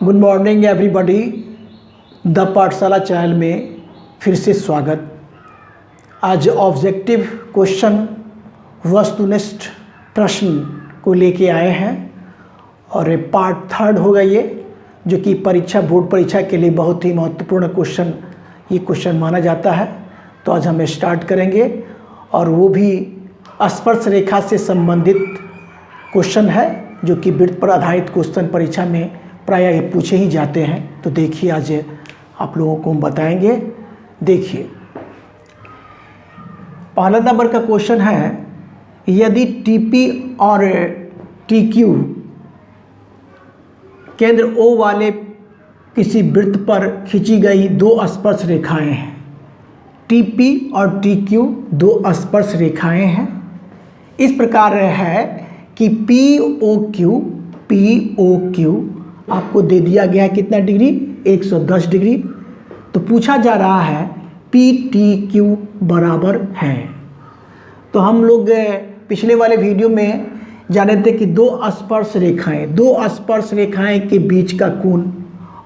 Good morning everybody. The पाठशाला channel में फिर से स्वागत। आज ऑब्जेक्टिव क्वेश्चन वस्तुनिष्ठ प्रश्न को लेके आए हैं और पार्ट 3 होगा ये, जो कि परीक्षा बोर्ड परीक्षा के लिए बहुत ही महत्वपूर्ण क्वेश्चन माना जाता है। तो आज हम स्टार्ट करेंगे और वो भी स्पर्श रेखा से संबंधित क्वेश्चन है, जो कि वृत्त पर आधारित क्वेश्चन परीक्षा में प्रायः ये पूछे ही जाते हैं। तो देखिए आज आप लोगों को हम बताएंगे। देखिए पहला नंबर का क्वेश्चन है, यदि टीपी और टीक्यू केंद्र O वाले किसी वृत्त पर खींची गई दो स्पर्श रेखाएं हैं। टीपी और टीक्यू दो स्पर्श रेखाएं हैं। इस प्रकार है कि POQ आपको दे दिया गया है कितना डिग्री, 110 डिग्री। तो पूछा जा रहा है PTQ बराबर है। तो हम लोग पिछले वाले वीडियो में जाने थे कि दो स्पर्श रेखाएं के बीच का कोण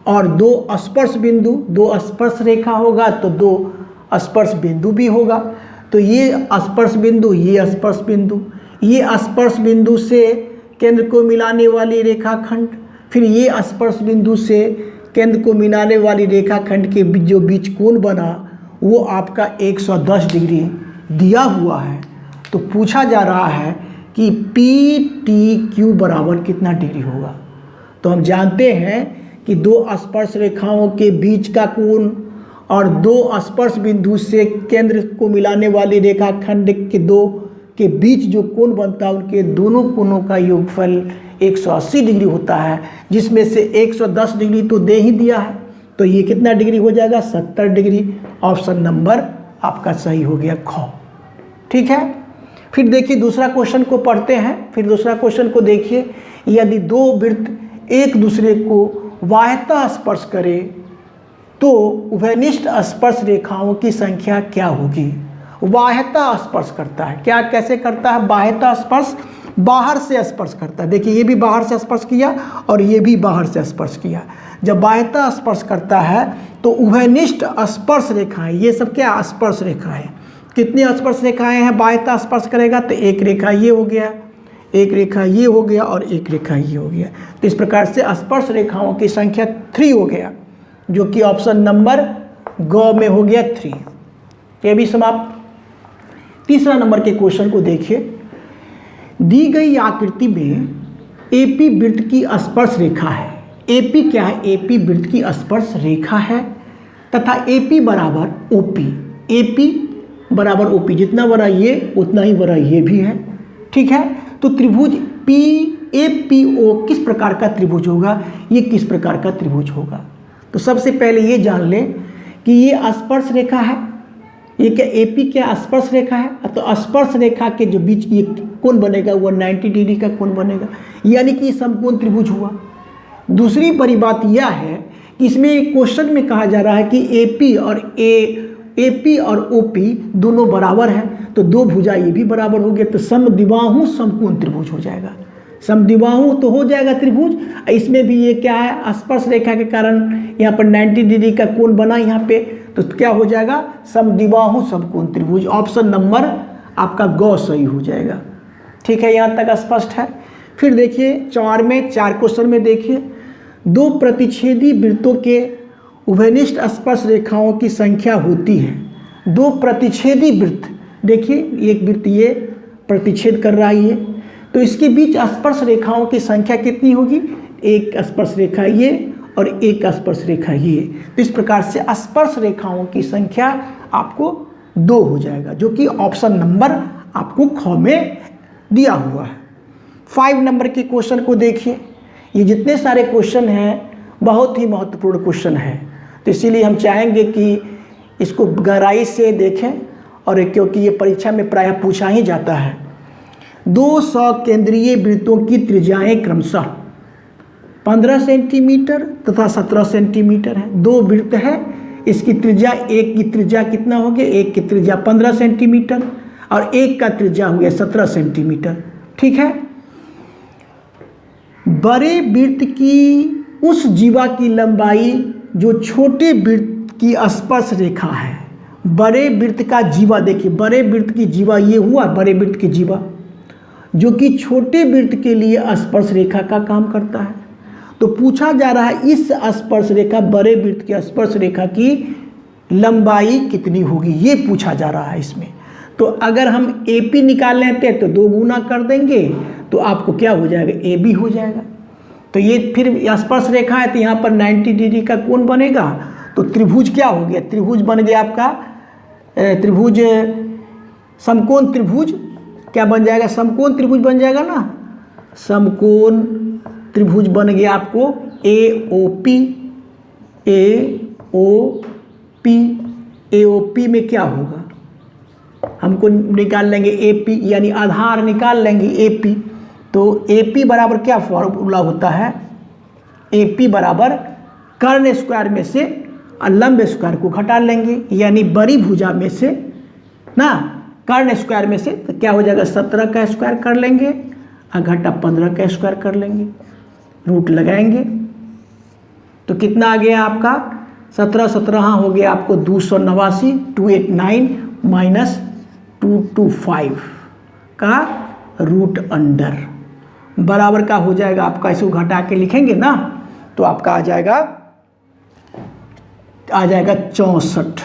और दो स्पर्श रेखा होगा तो दो स्पर्श बिंदु भी होगा। तो ये स्पर्श बिंदु से केंद्र को मिलाने वाली रेखाखंड, फिर ये स्पर्श बिंदु से केंद्र को मिलाने वाली रेखाखंड के जो बीच कोण बना वो आपका 110 डिग्री दिया हुआ है। तो पूछा जा रहा है कि PTQ बराबर कितना डिग्री होगा। तो हम जानते हैं कि दो स्पर्श रेखाओं के बीच का कोण और दो स्पर्श बिंदु से केंद्र को मिलाने वाली रेखाखंड के बीच जो कोण बनता है उनके दोनों कोणों का योगफल 180 डिग्री होता है, जिसमें से 110 डिग्री तो दे ही दिया है। तो ये कितना डिग्री हो जाएगा, 70 डिग्री। ऑप्शन नंबर आपका सही हो गया ख। ठीक है, फिर देखिए दूसरा क्वेश्चन को पढ़ते हैं। फिर दूसरा क्वेश्चन को देखिए, यदि दो वृत्त एक दूसरे को बाह्यतः स्पर्श करे तो उभयनिष्ठ स्पर्श रेखाओं की संख्या क्या होगी। बाह्यतः स्पर्श करता है, क्या कैसे करता है, बाह्यतः स्पर्श बाहर से स्पर्श करता है। देखिए ये भी बाहर से स्पर्श किया और ये भी बाहर से स्पर्श किया। जब बाह्यतः स्पर्श करता है तो उभयनिष्ठ स्पर्श रेखाएं, ये सब क्या स्पर्श रेखाएं, कितनी स्पर्श रेखाएं हैं बाह्यतः स्पर्श करेगा, तो एक रेखा ये हो गया, एक रेखा ये हो गया और एक रेखा ये हो गया। तो इस प्रकार से स्पर्श रेखाओं की संख्या 3 हो गया, जो कि ऑप्शन नंबर ग में हो गया 3। ये भी समाप्त। तीसरा नंबर के क्वेश्चन को देखिए, दी गई आकृति में AP वृत्त की स्पर्श रेखा है। AP क्या है, AP वृत्त की स्पर्श रेखा है तथा AP बराबर OP, जितना बड़ा ये उतना ही बड़ा ये भी है। ठीक है, तो त्रिभुज PAPO किस प्रकार का त्रिभुज होगा, ये किस प्रकार का त्रिभुज होगा। तो सबसे पहले ये जान लें कि ये स्पर्श रेखा है, ये क्या AP क्या स्पर्श रेखा है। तो स्पर्श रेखा के जो बीच ये कोण बनेगा वो 90 डिग्री का कोण बनेगा, यानी कि समकोण त्रिभुज हुआ। दूसरी बड़ी बात यह है कि इसमें क्वेश्चन में कहा जा रहा है कि AP और OP दोनों बराबर हैं, तो दो भुजा ये भी बराबर हो गए, तो समद्विबाहु समकोण त्रिभुज हो जाएगा। समद्विबाहु तो हो जाएगा त्रिभुज। इसमें भी ये क्या है, स्पर्श रेखा के कारण यहाँ पर 90 डिग्री का कोण बना यहाँ पे, तो क्या हो जाएगा, समद्विबाहु समकोण त्रिभुज। ऑप्शन नंबर आपका ग सही हो जाएगा। ठीक है, यहाँ तक स्पष्ट है। फिर देखिए 4 क्वेश्चन में देखिए, दो प्रतिच्छेदी वृत्तों के उभयनिष्ठ स्पर्श रेखाओं की संख्या होती है। दो प्रतिच्छेदी वृत्त, देखिए एक वृत्त ये प्रतिच्छेद कर रहा है, तो इसके बीच स्पर्श रेखाओं की संख्या कितनी होगी, एक स्पर्श रेखा ये और एक स्पर्श रेखा ये। तो इस प्रकार से स्पर्श रेखाओं की संख्या आपको 2 हो जाएगा, जो कि ऑप्शन नंबर आपको ख में दिया हुआ है। 5 नंबर के क्वेश्चन को देखिए, ये जितने सारे क्वेश्चन हैं बहुत ही महत्वपूर्ण क्वेश्चन है, तो इसीलिए हम चाहेंगे कि इसको गहराई से देखें, और क्योंकि ये परीक्षा में प्रायः पूछा ही जाता है। 2 सकेंद्रीय वृत्तों की त्रिज्याएं क्रमशः 15 सेंटीमीटर तथा 17 सेंटीमीटर है। 2 वृत्त है, इसकी त्रिज्या, एक की त्रिज्या कितना हो गया, एक की त्रिज्या 15 सेंटीमीटर और एक का त्रिज्या हो गया 17 सेंटीमीटर। ठीक है, बड़े वृत्त की उस जीवा की लंबाई जो छोटे वृत्त की स्पर्श रेखा है। बड़े वृत्त का जीवा, देखिए बड़े वृत्त की जीवा ये हुआ बड़े वृत्त की जीवा, जो कि छोटे वृत्त के लिए स्पर्श रेखा का काम करता है। तो पूछा जा रहा है इस स्पर्श रेखा, बड़े वृत्त की स्पर्श रेखा की लंबाई कितनी होगी, ये पूछा जा रहा है इसमें। तो अगर हम AP निकाल लेते हैं तो 2 गुना कर देंगे तो आपको क्या हो जाएगा, AB हो जाएगा। तो ये फिर स्पर्श रेखा है तो यहाँ पर 90 डिग्री का कोण बनेगा। तो त्रिभुज क्या हो गया, त्रिभुज बन गया आपका त्रिभुज, समकोण त्रिभुज क्या बन जाएगा, समकोण त्रिभुज बन जाएगा ना। समकोण त्रिभुज बन गया आपको AOP। AOP में क्या होगा, हमको निकाल लेंगे AP, यानी आधार निकाल लेंगे AP। तो AP बराबर क्या फॉर्मूला होता है, AP बराबर कर्ण स्क्वायर में से लंब स्क्वायर को घटा लेंगे, यानी बड़ी भुजा में से ना कर्ण स्क्वायर में से तो क्या हो जाएगा 17 का स्क्वायर कर लेंगे और घटा 15 का स्क्वायर कर लेंगे, रूट लगाएंगे। तो कितना आ गया आपका 17 हो गया आपको 289, 289 माइनस 225 का रूट अंडर बराबर का हो जाएगा आपका, इसको घटा के लिखेंगे ना तो आपका आ जाएगा 64।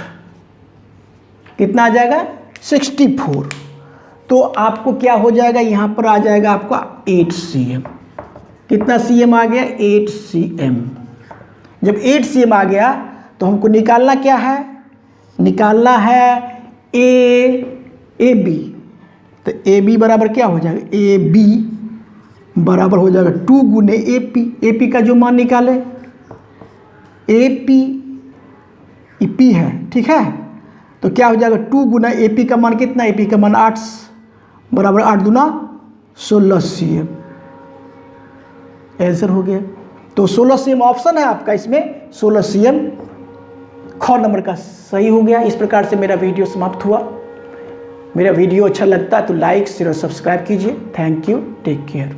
कितना आ जाएगा 64। तो आपको क्या हो जाएगा, यहाँ पर आ जाएगा आपका 8 cm। कितना cm आ गया, 8 cm। जब 8 cm आ गया तो हमको निकालना क्या है, निकालना है AB। तो AB बराबर क्या हो जाएगा, AB बराबर हो जाएगा 2 गुने AP का जो मान निकाले, AP P है, ठीक है। तो क्या हो जाएगा 2 गुना AP का मान कितना, AP का मान 8 बराबर 8 दूना 16 cm। आंसर हो गया। तो 16 cm ऑप्शन है आपका इसमें, 16 cm ख नंबर का सही हो गया। इस प्रकार से मेरा वीडियो समाप्त हुआ। मेरा वीडियो अच्छा लगता है तो लाइक शेयर और सब्सक्राइब कीजिए। Thank you, take care.